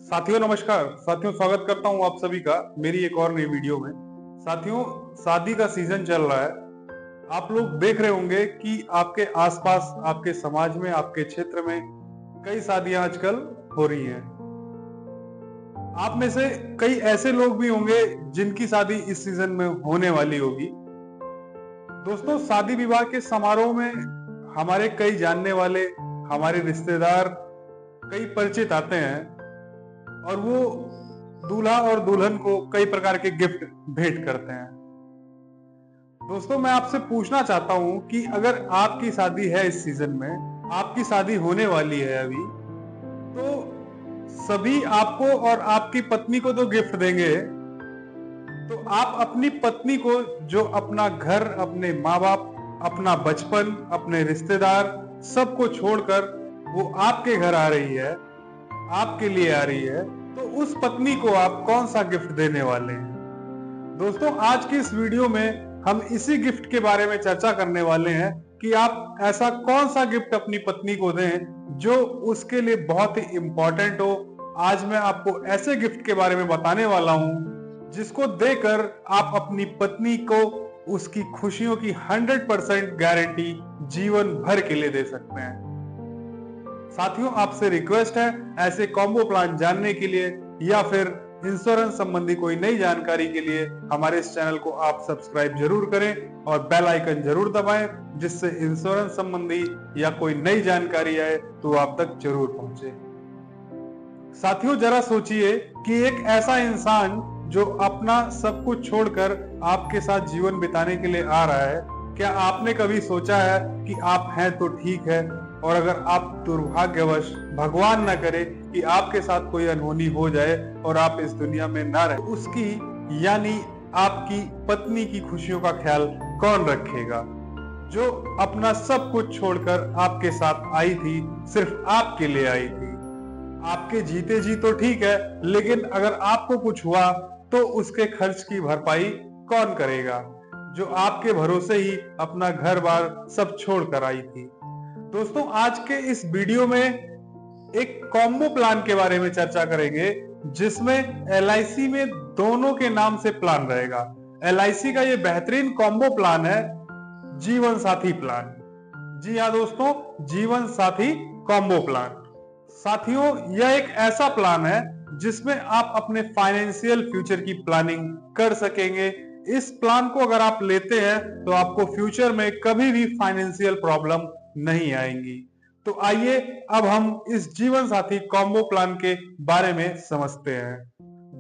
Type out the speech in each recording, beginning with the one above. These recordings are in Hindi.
साथियों नमस्कार। साथियों स्वागत करता हूं आप सभी का मेरी एक और नई वीडियो में। साथियों शादी का सीजन चल रहा है। आप लोग देख रहे होंगे कि आपके आसपास, आपके समाज में, आपके क्षेत्र में कई शादियां आजकल हो रही हैं। आप में से कई ऐसे लोग भी होंगे जिनकी शादी इस सीजन में होने वाली होगी। दोस्तों शादी विवाह के समारोह में हमारे कई जानने वाले, हमारे रिश्तेदार, कई परिचित आते हैं और वो दूल्हा और दुल्हन को कई प्रकार के गिफ्ट भेंट करते हैं। दोस्तों मैं आपसे पूछना चाहता हूं कि अगर आपकी शादी है इस सीजन में, आपकी शादी होने वाली है अभी, तो सभी आपको और आपकी पत्नी को तो गिफ्ट देंगे, तो आप अपनी पत्नी को जो अपना घर, अपने माँ बाप, अपना बचपन, अपने रिश्तेदार सबको छोड़कर वो आपके घर आ रही है, आपके लिए आ रही है, तो उस पत्नी को आप कौन सा गिफ्ट देने वाले हैं? दोस्तों आज की इस वीडियो में हम इसी गिफ्ट के बारे में चर्चा करने वाले हैं कि आप ऐसा कौन सा गिफ्ट अपनी पत्नी को दें जो उसके लिए बहुत ही इंपॉर्टेंट हो। आज मैं आपको ऐसे गिफ्ट के बारे में बताने वाला हूं जिसको देकर आप अपनी पत्नी को उसकी खुशियों की 100% गारंटी जीवन भर के लिए दे सकते हैं। साथियों आपसे रिक्वेस्ट है, ऐसे कॉम्बो प्लान जानने के लिए या फिर इंश्योरेंस संबंधी कोई नई जानकारी के लिए हमारे इस चैनल को आप सब्सक्राइब जरूर करें और बेल आइकन जरूर दबाएं, जिससे इंश्योरेंस संबंधी या कोई नई जानकारी आए तो आप तक जरूर पहुंचे। साथियों जरा सोचिए कि एक ऐसा इंसान जो अपना सब कुछ छोड़कर आपके साथ जीवन बिताने के लिए आ रहा है, क्या आपने कभी सोचा है कि आप हैं तो ठीक है, और अगर आप दुर्भाग्यवश, भगवान ना करे कि आपके साथ कोई अनहोनी हो जाए और आप इस दुनिया में ना रहे, उसकी यानी आपकी पत्नी की खुशियों का ख्याल कौन रखेगा, जो अपना सब कुछ छोड़कर आपके साथ आई थी, सिर्फ आपके लिए आई थी। आपके जीते जी तो ठीक है, लेकिन अगर आपको कुछ हुआ तो उसके खर्च की भरपाई कौन करेगा, जो आपके भरोसे ही अपना घर बार सब छोड़ कर आई थी। दोस्तों आज के इस वीडियो में एक कॉम्बो प्लान के बारे में चर्चा करेंगे, जिसमें LIC में दोनों के नाम से प्लान रहेगा। LIC का ये बेहतरीन कॉम्बो प्लान है, जीवन साथी प्लान। जी हाँ दोस्तों, जीवन साथी कॉम्बो प्लान। साथियों यह एक ऐसा प्लान है जिसमें आप अपने फाइनेंशियल फ्यूचर की प्लानिंग कर सकेंगे। इस प्लान को अगर आप लेते हैं तो आपको फ्यूचर में कभी भी फाइनेंशियल प्रॉब्लम नहीं आएंगी। तो आइए अब हम इस जीवन साथी कॉम्बो प्लान के बारे में समझते हैं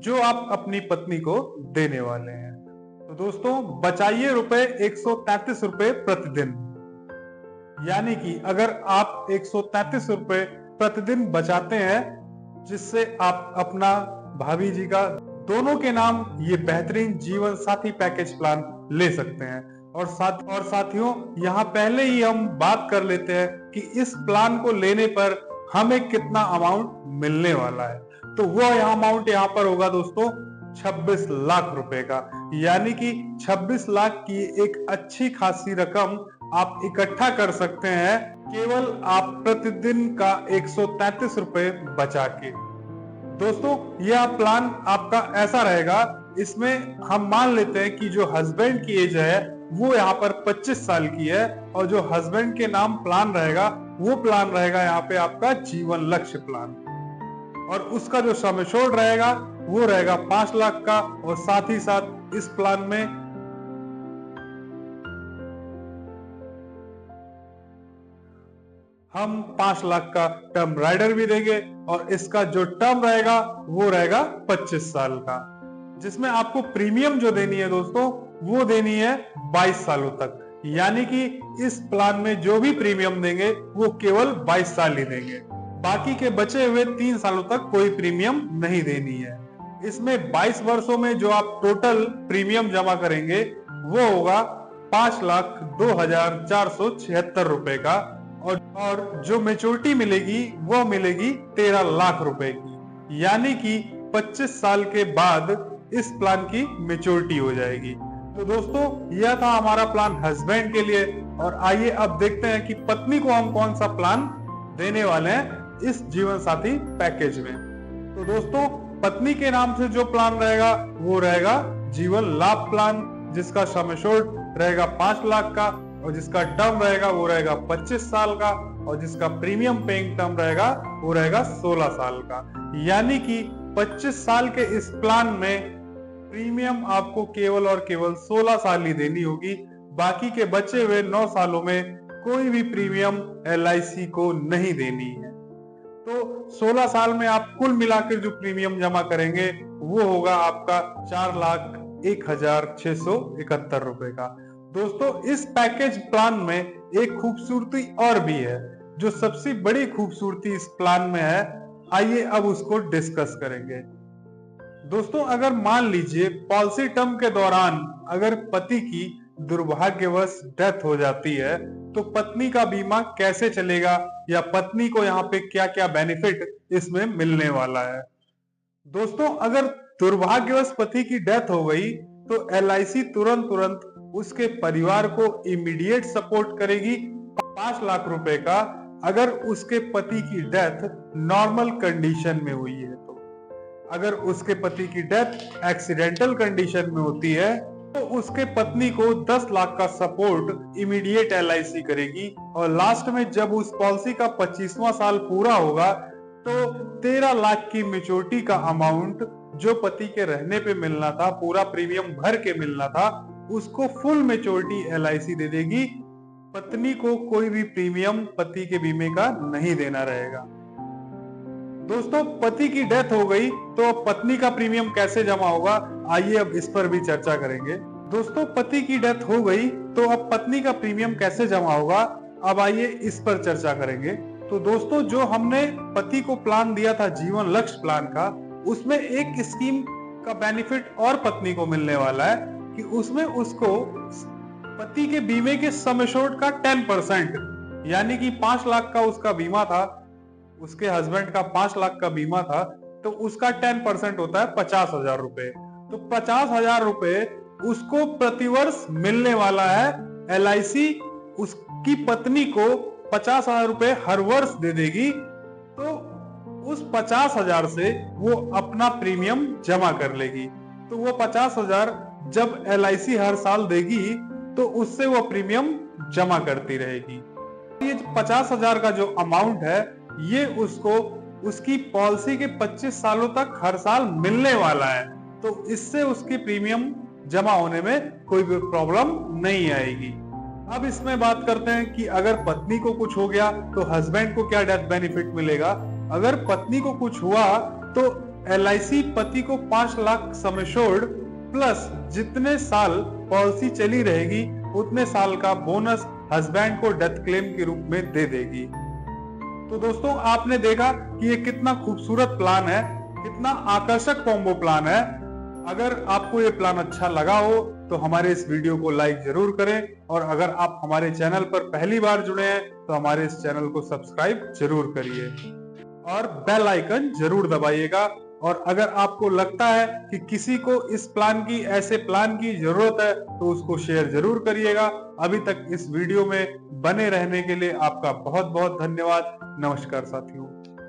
जो आप अपनी पत्नी को देने वाले हैं। तो दोस्तों बचाइए रुपए 133 रुपए प्रतिदिन, यानी कि अगर आप 133 रुपए प्रतिदिन बचाते हैं, जिससे आप अपना, भाभी जी का, दोनों के नाम ये बेहतरीन जीवन साथी पैकेज प्लान ले सकते हैं। और साथियों यहाँ पहले ही हम बात कर लेते हैं कि इस प्लान को लेने पर हमें कितना अमाउंट मिलने वाला है। तो वो अमाउंट यहाँ पर होगा दोस्तों 26 लाख रुपए का, यानी कि 26 लाख की एक अच्छी खासी रकम आप इकट्ठा कर सकते हैं केवल आप प्रतिदिन का 133 रुपए बचा के। दोस्तों यह प्लान आपका ऐसा रहेगा, इसमें हम मान लेते हैं कि जो हस्बैंड की एज है वो यहाँ पर 25 साल की है, और जो हस्बैंड के नाम प्लान रहेगा वो प्लान रहेगा यहाँ पे आपका जीवन लक्ष्य प्लान, और उसका जो सम एश्योर्ड रहेगा वो रहेगा 5 लाख का। और साथ ही साथ इस प्लान में हम 5 लाख का टर्म राइडर भी देंगे, और इसका जो टर्म रहेगा वो रहेगा 25 साल का, जिसमें आपको प्रीमियम जो देनी है दोस्तों वो देनी है 22 सालों तक। यानी कि इस प्लान में जो भी प्रीमियम देंगे वो केवल 22 साल ही देंगे, बाकी के बचे हुए 3 सालों तक कोई प्रीमियम नहीं देनी है। इसमें 22 वर्षों में जो आप टोटल प्रीमियम जमा करेंगे वो होगा 5,02,476 रुपए का, और जो मेच्योरिटी मिलेगी वो मिलेगी 13 लाख रुपए की, यानी कि 25 साल के बाद इस प्लान की मेच्योरिटी हो जाएगी। तो दोस्तों यह था हमारा प्लान हस्बैंड के लिए, और आइए अब देखते हैं कि पत्नी को हम कौन सा प्लान देने वाले हैं इस जीवन साथी पैकेज में। तो दोस्तों, पत्नी के नाम से जो प्लान रहेगा वो रहेगा जीवन लाभ प्लान, जिसका सम एश्योर्ड रहेगा 5 लाख का, और जिसका टर्म रहेगा वो रहेगा 25 साल का, और जिसका प्रीमियम पेइंग टर्म रहेगा वो रहेगा 16 साल का। यानी कि 25 साल के इस प्लान में प्रीमियम आपको केवल और केवल 16 साल ही देनी होगी। बाकी के बचे हुए 9 सालों में कोई भी प्रीमियम LIC को नहीं देनी है। तो 16 साल में आप कुल मिलाकर जो प्रीमियम जमा करेंगे वो होगा आपका 4,01,671 रुपए का। दोस्तों, इस पैकेज प्लान में एक खूबसूरती और भी है। जो सबसे बड़ी खूबसूरती इस प्लान में है, आइए अब उसको डिस्कस करेंगे। दोस्तों, अगर मान लीजिए पॉलिसी टर्म के दौरान अगर पति की दुर्भाग्यवश डेथ हो जाती है, तो पत्नी का बीमा कैसे चलेगा, या पत्नी को यहाँ पे क्या क्या बेनिफिट इसमें मिलने वाला है। दोस्तों, अगर दुर्भाग्यवश पति की डेथ हो गई तो LIC तुरंत उसके परिवार को इमीडिएट सपोर्ट करेगी 5 लाख रुपए का, अगर उसके पति की डेथ नॉर्मल कंडीशन में हुई है। तो अगर उसके पति की डेथ एक्सीडेंटल कंडीशन में होती है तो उसके पत्नी को 10 लाख का सपोर्ट इमीडिएट LIC करेगी, और लास्ट में जब उस पॉलिसी का 25वां साल पूरा होगा तो 13 लाख की मैच्योरिटी का अमाउंट जो पति के रहने पे मिलना था, पूरा प्रीमियम भर के मिलना था, उसको फुल मैच्योरिटी LIC दे देगी। पत्नी को कोई भी प्रीमियम पति के बीमे का नहीं देना रहेगा। दोस्तों, पति की डेथ हो गई तो पत्नी का प्रीमियम कैसे जमा होगा, आइए अब इस पर भी चर्चा करेंगे। दोस्तों, पति की डेथ हो गई तो अब पत्नी का प्रीमियम कैसे जमा होगा, अब आइए इस पर चर्चा करेंगे। तो दोस्तों, जो हमने पति को प्लान दिया था जीवन लक्ष्य प्लान का, उसमें एक स्कीम का बेनिफिट और पत्नी को मिलने वाला है कि उसमें उसको पति के बीमे के सम एश्योर्ड का 10%, यानी कि 5 लाख का उसका बीमा था, उसके हस्बैंड का 5 लाख का बीमा था, तो उसका 10% होता है 50,000 रुपए। तो 50,000 रुपए उसको प्रतिवर्ष मिलने वाला है। LIC उसकी पत्नी को 50,000 रुपए हर वर्ष दे देगी। तो उस 50,000 से वो अपना प्रीमियम जमा कर लेगी। तो वो 50,000 जब LIC हर साल देगी तो उससे वो प्रीमियम जमा करती रहेगी। ये 50,000 का जो अमाउंट है, ये उसको उसकी पॉलिसी के 25 सालों तक हर साल मिलने वाला है। तो इससे उसकी प्रीमियम जमा होने में कोई भी प्रॉब्लम नहीं आएगी। अब इसमें बात करते हैं कि अगर पत्नी को कुछ हो गया तो हस्बैंड को क्या डेथ बेनिफिट मिलेगा। अगर पत्नी को कुछ हुआ तो LIC पति को 5 लाख सम एश्योर्ड प्लस जितने साल पॉलिसी चली रहेगी उतने साल का बोनस हस्बैंड को डेथ क्लेम के रूप में दे देगी। तो दोस्तों, आपने देखा कि ये कितना खूबसूरत प्लान है, कितना आकर्षक कॉम्बो प्लान है। अगर आपको ये प्लान अच्छा लगा हो तो हमारे इस वीडियो को लाइक जरूर करें, और अगर आप हमारे चैनल पर पहली बार जुड़े हैं तो हमारे इस चैनल को सब्सक्राइब जरूर करिए और बेल आइकन जरूर दबाइएगा। और अगर आपको लगता है कि किसी को इस प्लान की ऐसे प्लान की जरूरत है तो उसको शेयर जरूर करिएगा। अभी तक इस वीडियो में बने रहने के लिए आपका बहुत बहुत धन्यवाद। नमस्कार साथियों।